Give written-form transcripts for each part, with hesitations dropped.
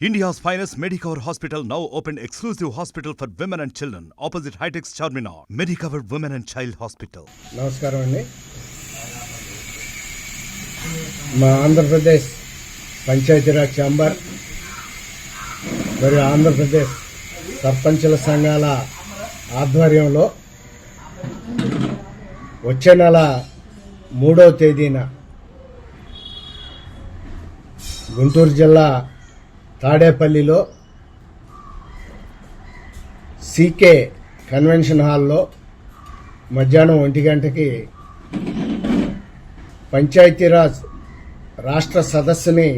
India's finest Medicover Hospital now opened exclusive hospital for women and children opposite High-Tech Charminar. Medicover Women and Child Hospital. నమస్కారం అండి. మా Andhra Pradesh Panchayati Raj chamber మరియు ఆంధ్రప్రదేశ్ సర్పంచుల సంఘాల ఆధ్వర్యంలో వచ్చే నెల 3వ తేదీన గుంటూరు జిల్లా తాడేపల్లిలో సీకే కన్వెన్షన్ హాల్లో మధ్యాహ్నం 1 గంటకి పంచాయతీరాజ్ రాష్ట్ర సదస్సుని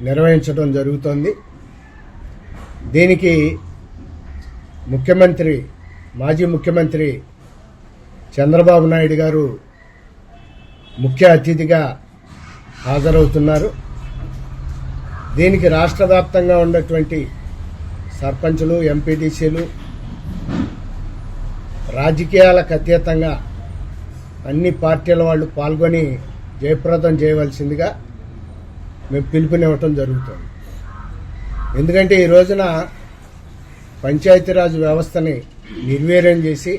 నిర్వహించడం జరుగుతోంది. దీనికి మాజీ ముఖ్యమంత్రి చంద్రబాబు నాయుడు గారు ముఖ్య అతిథిగా హాజరవుతున్నారు. దీనికి రాష్ట్ర వ్యాప్తంగా ఉన్నటువంటి సర్పంచులు, ఎంపీటీసీలు, రాజకీయాలకు అతీతంగా అన్ని పార్టీల వాళ్ళు పాల్గొని జయప్రదం చేయవలసిందిగా మేము పిలుపునివ్వటం జరుగుతుంది. ఎందుకంటే ఈ రోజున పంచాయతీరాజ్ వ్యవస్థని నిర్వీర్యం చేసి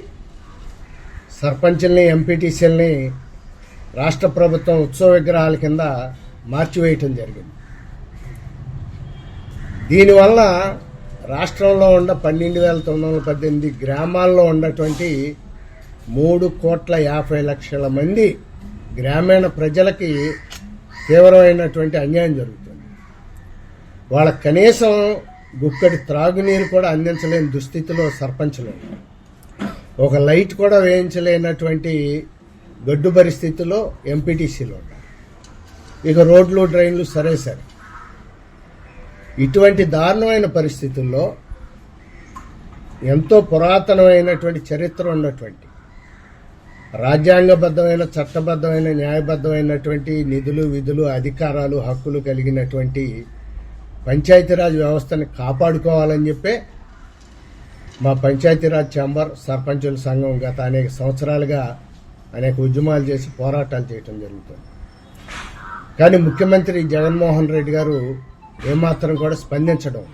సర్పంచుల్ని, ఎంపీటీసీలని రాష్ట్ర ప్రభుత్వం ఉత్సవ విగ్రహాల కింద మార్చివేయటం జరిగింది. దీనివల్ల రాష్ట్రంలో ఉన్న 12,918 గ్రామాల్లో ఉన్నటువంటి 3,50,00,000 మంది గ్రామీణ ప్రజలకి తీవ్రమైనటువంటి అన్యాయం జరుగుతుంది. వాళ్ళకి కనీసం గుక్కడి త్రాగునీరు కూడా అందించలేని దుస్థితిలో సర్పంచులు, ఒక లైట్ కూడా వేయించలేనటువంటి గడ్డు పరిస్థితిలో ఎంపీటీసీలు ఉన్నారు. ఇక రోడ్లు, డ్రైన్లు సరే. ఇటువంటి దారుణమైన పరిస్థితుల్లో ఎంతో పురాతనమైనటువంటి చరిత్ర ఉన్నటువంటి, రాజ్యాంగబద్ధమైన, చట్టబద్ధమైన, న్యాయబద్ధమైనటువంటి నిధులు, విధులు, అధికారాలు, హక్కులు కలిగినటువంటి పంచాయతీరాజ్ వ్యవస్థని కాపాడుకోవాలని చెప్పే మా పంచాయతీరాజ్ ఛాంబర్, సర్పంచుల సంఘం గత అనేక సంవత్సరాలుగా అనేక ఉద్యమాలు చేసి పోరాటాలు చేయటం జరుగుతుంది. కానీ ముఖ్యమంత్రి జగన్మోహన్ రెడ్డి గారు ఏమాత్రం కూడా స్పందించడం,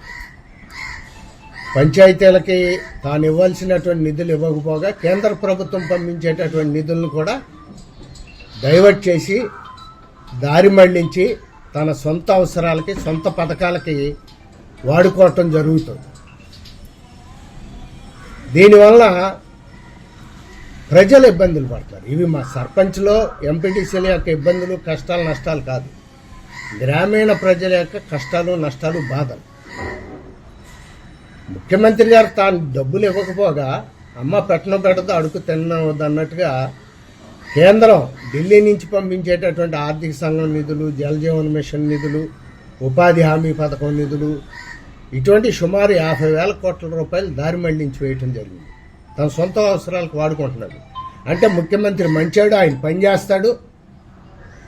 పంచాయతీలకి తాను ఇవ్వాల్సినటువంటి నిధులు ఇవ్వకపోగా కేంద్ర ప్రభుత్వం పంపించేటటువంటి నిధులను కూడా డైవర్ట్ చేసి దారి మళ్లించి తన సొంత అవసరాలకి, సొంత పథకాలకి వాడుకోవటం జరుగుతుంది. దీనివల్ల ప్రజలు ఇబ్బందులు పడతారు. ఇవి మా సర్పంచ్లో, ఎంపీటీసీల యొక్క ఇబ్బందులు, కష్టాలు, నష్టాలు కాదు, గ్రామీణ ప్రజల యొక్క కష్టాలు, నష్టాలు, బాధలు. ముఖ్యమంత్రి గారు తాను డబ్బులు ఇవ్వకపోగా అమ్మ పెట్టను పెట్టదు, అడుగు తినవద్దు అన్నట్టుగా కేంద్రం ఢిల్లీ నుంచి పంపించేటటువంటి ఆర్థిక సంఘం నిధులు, జలజీవన్ మిషన్ నిధులు, ఉపాధి హామీ పథకం నిధులు, ఇటువంటి సుమారు 50,000 కోట్ల రూపాయలు దారి మళ్లించి వేయటం జరిగింది. తన సొంత అవసరాలకు వాడుకుంటున్నాడు. అంటే ముఖ్యమంత్రి మంచాడు, ఆయన పనిచేస్తాడు,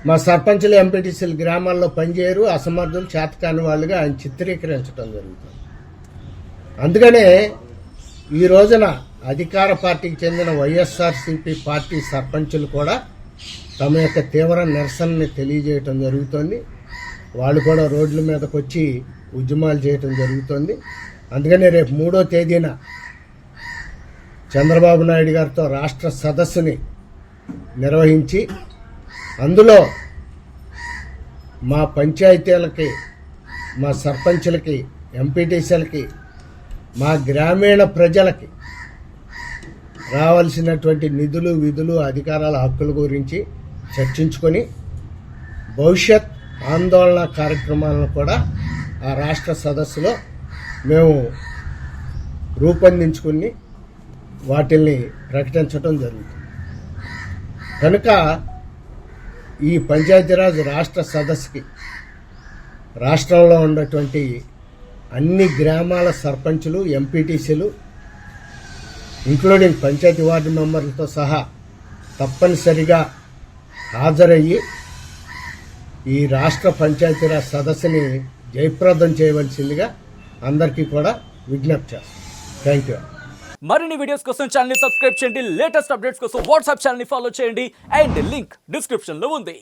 మా సర్పంచులు, ఎంపీటీసీలు గ్రామాల్లో పనిచేయరు, అసమర్థులు, చేతకాని వాళ్ళుగా ఆయన చిత్రీకరించడం జరుగుతుంది. అందుకనే ఈ రోజున అధికార పార్టీకి చెందిన వైఎస్ఆర్సీపీ పార్టీ సర్పంచులు కూడా తమ యొక్క తీవ్ర నిరసనని తెలియజేయటం జరుగుతుంది. వాళ్ళు కూడా రోడ్ల మీదకి వచ్చి ఉద్యమాలు చేయటం జరుగుతుంది. అందుకనే రేపు 3వ తేదీన చంద్రబాబు నాయుడు గారితో రాష్ట్ర సదస్సుని నిర్వహించి అందులో మా పంచాయతీలకి, మా సర్పంచులకి, ఎంపీటీసీలకి, మా గ్రామీణ ప్రజలకి రావాల్సినటువంటి నిధులు, విధులు, అధికారాల, హక్కుల గురించి చర్చించుకొని భవిష్యత్ ఆందోళన కార్యక్రమాలను కూడా ఆ రాష్ట్ర సదస్సులో మేము రూపొందించుకుని వాటిల్ని ప్రకటించడం జరుగుతుంది. కనుక ఈ పంచాయతీరాజ్ రాష్ట్ర సదస్సుకి రాష్ట్రంలో ఉన్నటువంటి అన్ని గ్రామాల సర్పంచులు, ఎంపీటీసీలు, ఇంక్లూడింగ్ పంచాయతీ వార్డు మెంబర్లతో సహా తప్పనిసరిగా హాజరయ్యి ఈ రాష్ట్ర పంచాయతీరాజ్ సదస్సుని జయప్రదం చేయవలసిందిగా అందరికీ కూడా విజ్ఞప్తి చేస్తాం. Thank you. మరిన్ని వీడియోస్ కోసం ఛానల్ ని సబ్స్క్రైబ్ చేయండి. లేటెస్ట్ అప్డేట్స్ కోసం వాట్సాప్ ఛానల్ ని ఫాలో చేయండి. అండ్ లింక్ డిస్క్రిప్షన్ లో ఉంది.